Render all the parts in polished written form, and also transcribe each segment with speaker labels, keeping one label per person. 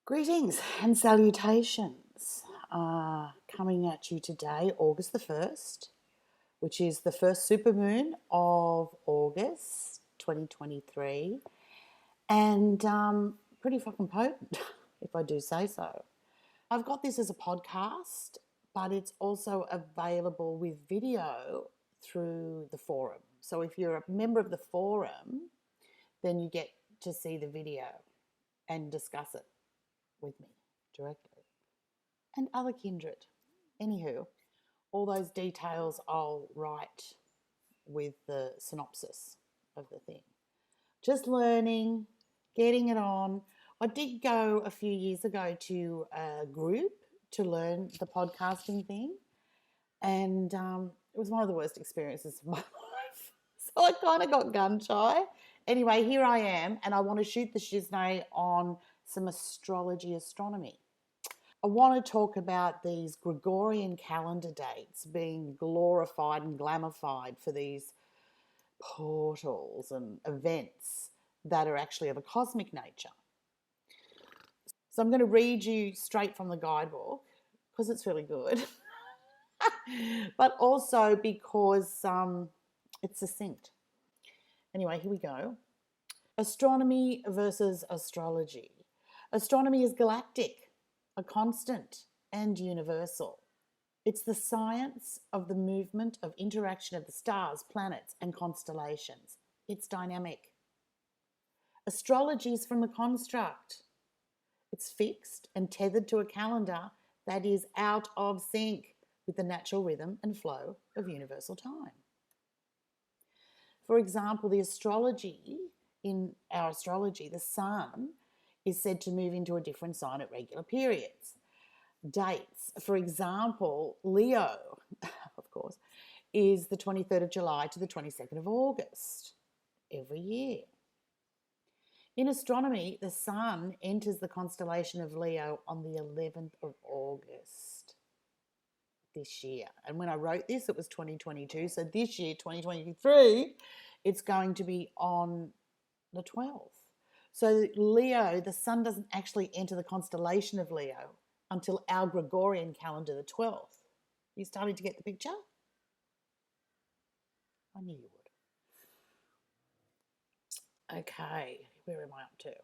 Speaker 1: Greetings and salutations. Coming at you today, August the 1st, which is the first supermoon of August 2023, and pretty fucking potent, if I do say so. I've got this as a podcast, but it's also available with video through the forum. So if you're a member of the forum, then you get to see the video and discuss it with me directly and other kindred. Anywho, all those details I'll write with the synopsis of the thing. Just learning, getting it on. I did go a few years ago to a group to learn the podcasting thing, and it was one of the worst experiences of my life. So I kind of got gun shy. Anyway, here I am, and I want to shoot the Shiznay on some astrology, astronomy. I want to talk about these Gregorian calendar dates being glorified and glamified for these portals and events that are actually of a cosmic nature. So I'm going to read you straight from the guidebook because it's really good, but also because it's succinct. Anyway, here we go. Astronomy versus astrology. Astronomy is galactic, a constant and universal. It's the science of the movement of interaction of the stars, planets, and constellations. It's dynamic. Astrology is from a construct. It's fixed and tethered to a calendar that is out of sync with the natural rhythm and flow of universal time. For example, in our astrology, the sun is said to move into a different sign at regular periods. Dates, for example, Leo, of course, is the 23rd of July to the 22nd of August every year. In astronomy, the sun enters the constellation of Leo on the 11th of August this year. And when I wrote this, it was 2022. So this year, 2023, it's going to be on the 12th. So Leo, the sun doesn't actually enter the constellation of Leo until our Gregorian calendar, the 12th. You starting to get the picture? I knew you would. Okay, where am I up to?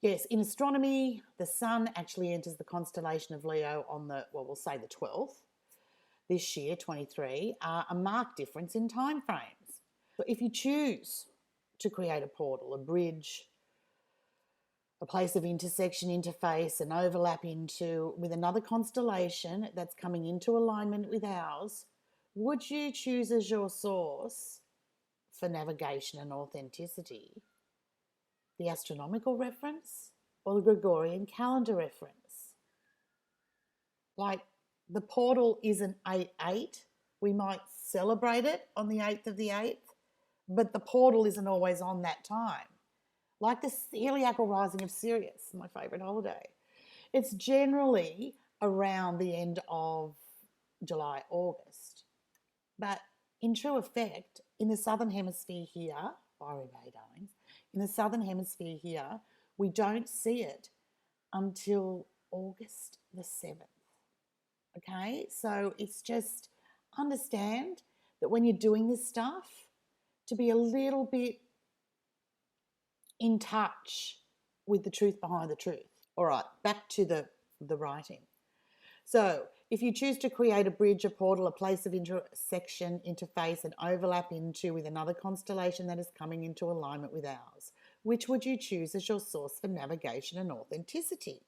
Speaker 1: Yes, in astronomy, the sun actually enters the constellation of Leo on we'll say the 12th. This year, 23, a marked difference in time frames. So if you choose to create a portal, a bridge, a place of intersection, interface, and overlap with another constellation that's coming into alignment with ours, would you choose as your source for navigation and authenticity the astronomical reference or the Gregorian calendar reference? Like, the portal is an 8-8. We might celebrate it on the 8th of the 8th, but the portal isn't always on that time. Like the heliacal rising of Sirius, my favourite holiday. It's generally around the end of July, August. But in true effect, in the southern hemisphere here, Byron Bay, darlings, in the southern hemisphere here, we don't see it until August the 7th. Okay, so it's just understand that when you're doing this stuff, to be a little bit in touch with the truth behind the truth. All right, back to the writing. So if you choose to create a bridge, a portal, a place of intersection, interface, and overlap with another constellation that is coming into alignment with ours, which would you choose as your source for navigation and authenticity?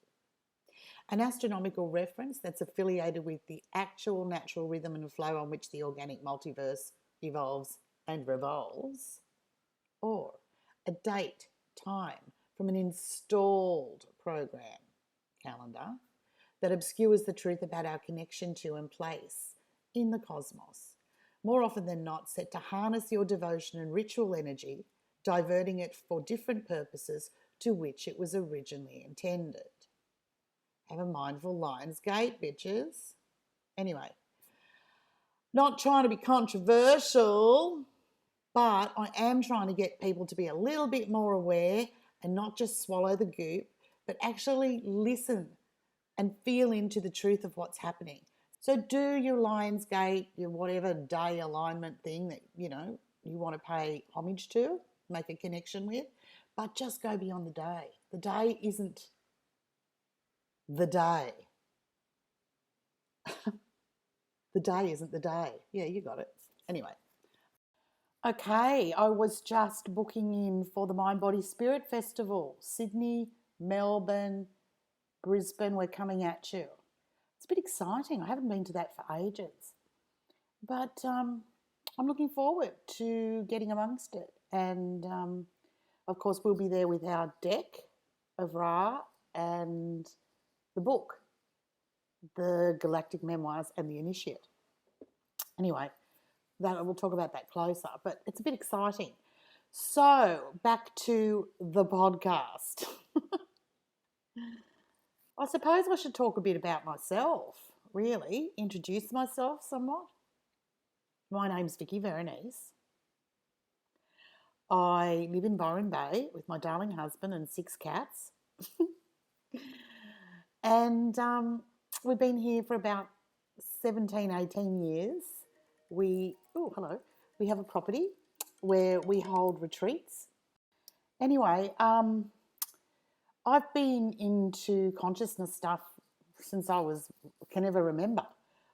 Speaker 1: An astronomical reference that's affiliated with the actual natural rhythm and flow on which the organic multiverse evolves and revolves, or a date, time from an installed program calendar that obscures the truth about our connection to and place in the cosmos, more often than not set to harness your devotion and ritual energy, diverting it for different purposes to which it was originally intended. Have a mindful Lion's Gate, bitches. Anyway, not trying to be controversial, but I am trying to get people to be a little bit more aware and not just swallow the goop but actually listen and feel into the truth of what's happening. So do your Lionsgate, your whatever day alignment thing that, you want to pay homage to, make a connection with, but just go beyond the day. The day isn't the day. The day isn't the day. Yeah, you got it. Anyway. Okay, I was just booking in for the Mind Body Spirit Festival. Sydney, Melbourne, Brisbane, we're coming at you. It's a bit exciting. I haven't been to that for ages. But I'm looking forward to getting amongst it. And, of course, we'll be there with our deck of Ra and the book, the Galactic Memoirs and the Initiate. Anyway, we'll talk about that closer, but it's a bit exciting. So, back to the podcast. I suppose I should talk a bit about myself, really, introduce myself somewhat. My name's Vicky Veronese. I live in Byron Bay with my darling husband and 6 cats. And we've been here for about 17, 18 years. We have a property where we hold retreats. Anyway, I've been into consciousness stuff since can ever remember.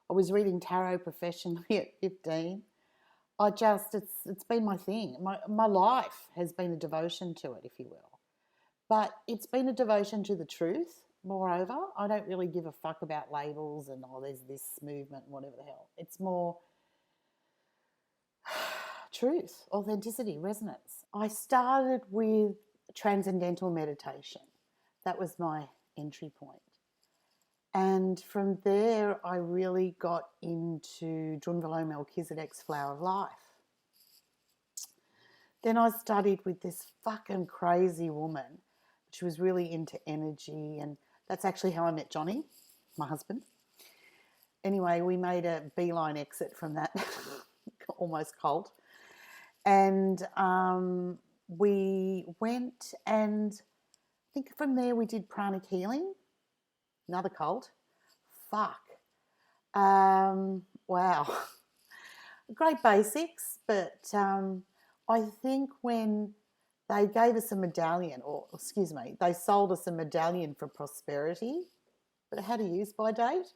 Speaker 1: I was reading tarot professionally at 15. It's been my thing. My life has been a devotion to it, if you will. But it's been a devotion to the truth. Moreover, I don't really give a fuck about labels and, there's this movement and whatever the hell. It's more truth, authenticity, resonance. I started with transcendental meditation. That was my entry point. And from there, I really got into Drunvalo Melchizedek's Flower of Life. Then I studied with this fucking crazy woman. She was really into energy, and that's actually how I met Johnny, my husband. Anyway, we made a beeline exit from that almost cult. And we went, and I think from there we did pranic healing, another cult. Fuck. Wow. Great basics, but I think when they gave us a medallion, they sold us a medallion for prosperity, but it had a use-by date.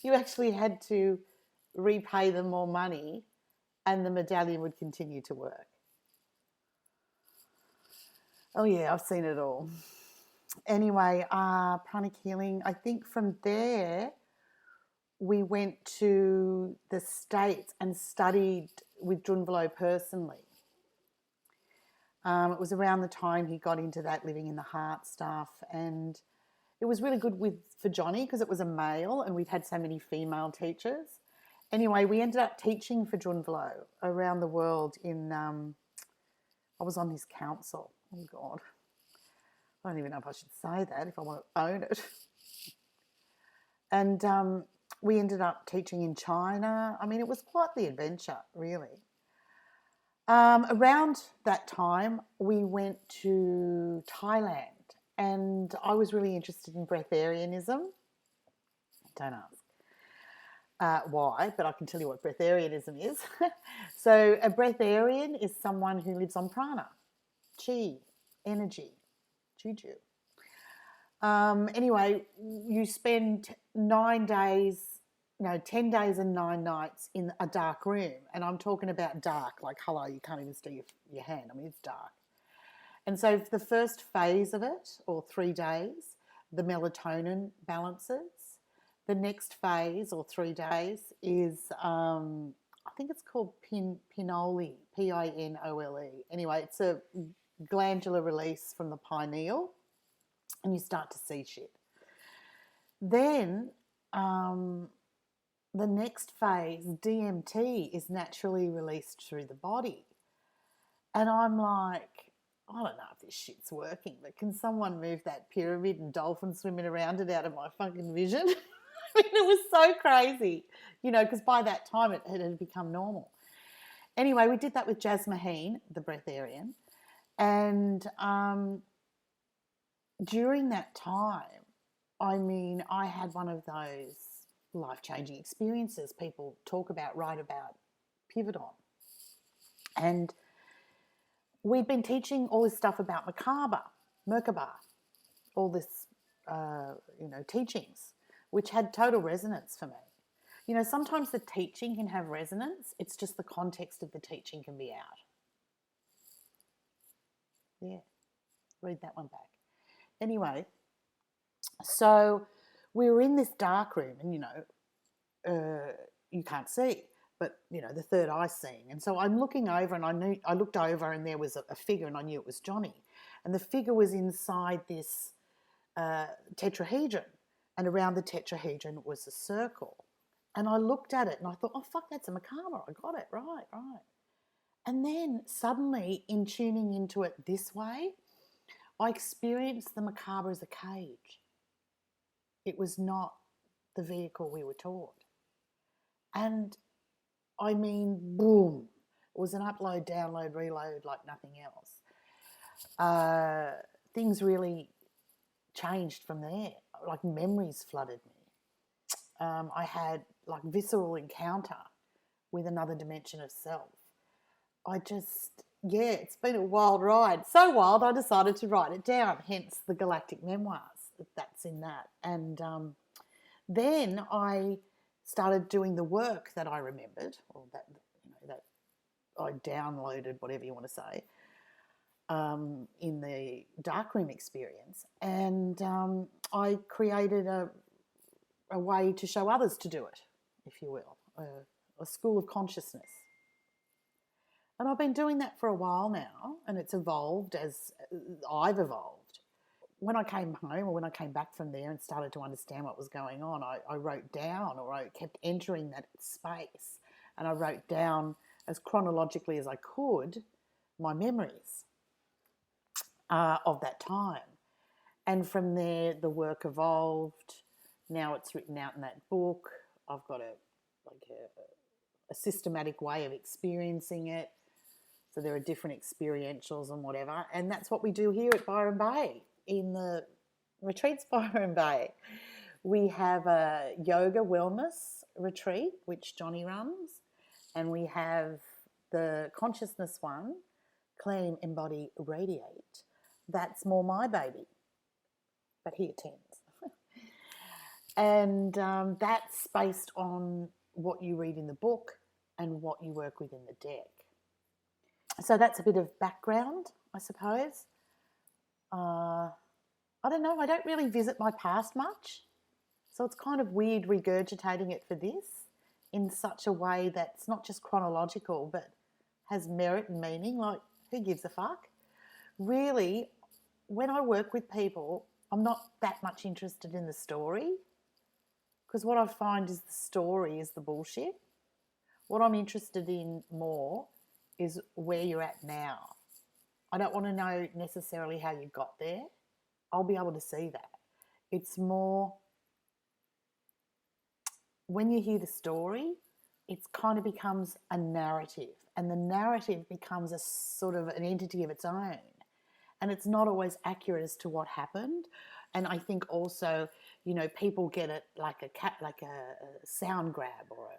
Speaker 1: You actually had to repay them more money and the medallion would continue to work. Oh yeah, I've seen it all. Anyway, pranic healing, I think from there we went to the States and studied with Drunvalo personally. It was around the time he got into that living in the heart stuff, and it was really good for Johnny because it was a male and we'd had so many female teachers. Anyway, we ended up teaching for Drunvalo around the world I was on his council. Oh, God. I don't even know if I should say that, if I want to own it. And we ended up teaching in China. I mean, it was quite the adventure, really. Around that time, we went to Thailand, and I was really interested in breatharianism. Don't ask why, but I can tell you what breatharianism is. So a breatharian is someone who lives on prana, chi, energy, juju. Anyway, you spend 10 days and 9 nights in a dark room. And I'm talking about dark, like, hello, you can't even see your hand. I mean, it's dark. And so for the first phase of it, or 3 days, the melatonin balances. The next phase, or 3 days, is, I think it's called pinole, Pinole. Anyway, it's a glandular release from the pineal, and you start to see shit. Then the next phase, DMT, is naturally released through the body. And I'm like, I don't know if this shit's working, but can someone move that pyramid and dolphins swimming around it out of my fucking vision? I mean, it was so crazy, because by that time it had become normal. Anyway, we did that with Jazz Maheen, the breatharian, and during that time, I mean, I had one of those life-changing experiences people talk about, write about, pivot on. And we've been teaching all this stuff about Merkaba, all this, teachings, which had total resonance for me. You know, sometimes the teaching can have resonance. It's just the context of the teaching can be out. Yeah, read that one back. Anyway, so we were in this dark room and, you can't see, but, the third eye's seeing. And so I'm looking over and I looked over and there was a figure and I knew it was Johnny. And the figure was inside this tetrahedron, and around the tetrahedron was a circle. And I looked at it and I thought, oh, fuck, that's a macabre. I got it, right. And then suddenly, in tuning into it this way, I experienced the macabre as a cage. It was not the vehicle we were taught. And I mean, boom, it was an upload, download, reload like nothing else. Things really changed from there. Like memories flooded me. I had like visceral encounter with another dimension of self. It's been a wild ride. So wild, I decided to write it down, hence the galactic memoirs. That's in that. And then I started doing the work that I remembered, or that I downloaded, whatever you want to say, in the darkroom experience. And I created a way to show others to do it, if you will, a school of consciousness. And I've been doing that for a while now, and it's evolved as I've evolved. When I came home, or when I came back from there and started to understand what was going on, I wrote down, or I kept entering that space, and I wrote down as chronologically as I could my memories of that time. And from there, the work evolved. Now it's written out in that book. I've got a systematic way of experiencing it. So there are different experientials and whatever. And that's what we do here at Byron Bay, in the retreats Byron Bay. We have a yoga wellness retreat, which Johnny runs. And we have the consciousness one, Claim, Embody, Radiate. That's more my baby. But he attends. And that's based on what you read in the book and what you work with in the deck. So that's a bit of background, I suppose. I don't know. I don't really visit my past much. So it's kind of weird regurgitating it for this in such a way that's not just chronological but has merit and meaning. Like, who gives a fuck? Really, when I work with people, I'm not that much interested in the story, because what I find is the story is the bullshit. What I'm interested in more is where you're at now. I don't want to know necessarily how you got there. I'll be able to see that. It's more when you hear the story, it kind of becomes a narrative, and the narrative becomes a sort of an entity of its own. And it's not always accurate as to what happened. And I think also, people get it like a sound grab, or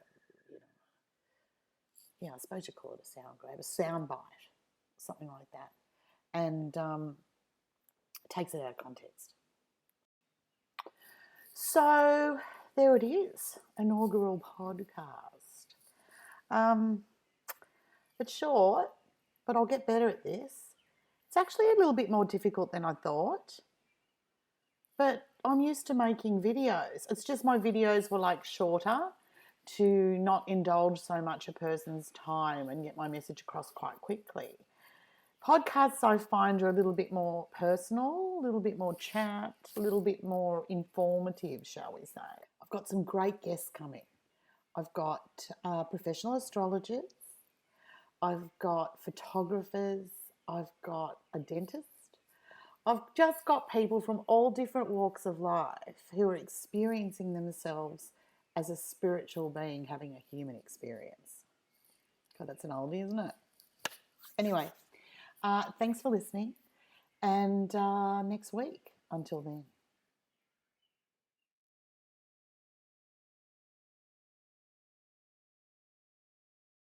Speaker 1: I suppose you call it a sound grab, a sound bite, something like that, and takes it out of context. So there it is, inaugural podcast. It's short, but I'll get better at this. It's actually a little bit more difficult than I thought. But I'm used to making videos. It's just my videos were like shorter to not indulge so much a person's time and get my message across quite quickly. Podcasts I find are a little bit more personal, a little bit more chat, a little bit more informative, shall we say. I've got some great guests coming. I've got professional astrologers. I've got photographers. I've got a dentist. I've just got people from all different walks of life who are experiencing themselves as a spiritual being having a human experience. God, that's an oldie, isn't it? Anyway, thanks for listening. And next week Until then.